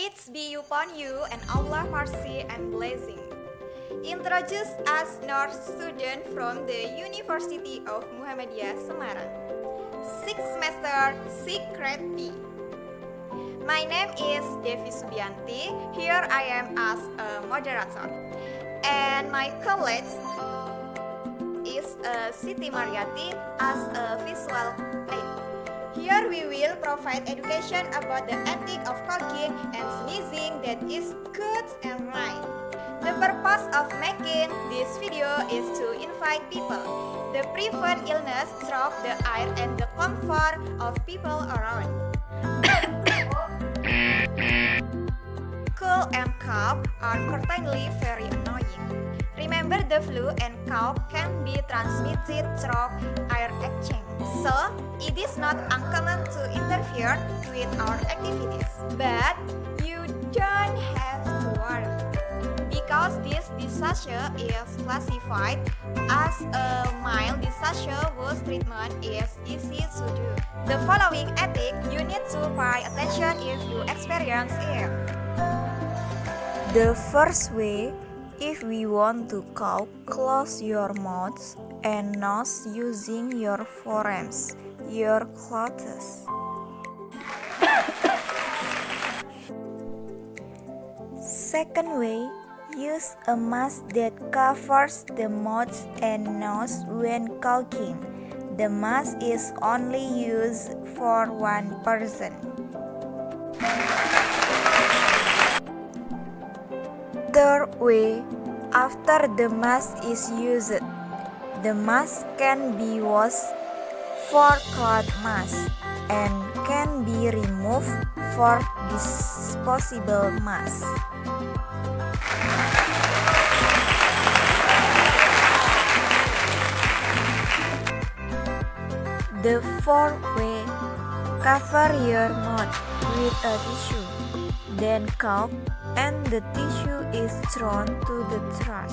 Peace be upon you and Allah mercy and blessing. Introduced as Nurse student from the University of Muhammadiyah Semarang. 6th semester Secret B. My name is Devy Subianti. Here I am as a moderator. And my colleague is Siti Mariati as a visual aid. Here we will provide education about the ethic of coughing and sneezing that is good and right. The purpose of making this video is to invite people to prevent illness through the air and the comfort of people around. Cold and cough are certainly very annoying. Remember, the flu and cough can be transmitted through air exchange. So, it is not uncommon to interfere with our activities. But you don't have to worry, because this disaster is classified as a mild disaster whose treatment is easy to do. The following ethic you need to pay attention if you experience it. The first way, if we want to cough, close your mouth and nose using your forearms, your clothes. Second way, use a mask that covers the mouth and nose when coughing. The mask is only used for one person. Third way, after the mask is used, the mask can be washed for cloth mask and can be removed for disposable mask. The fourth way, cover your mouth with a tissue, then cough, and the tissue is thrown to the trash.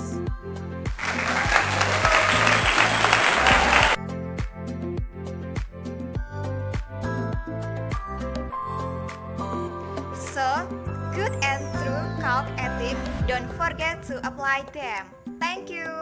So, good and true cough ethic, don't forget to apply them. Thank you.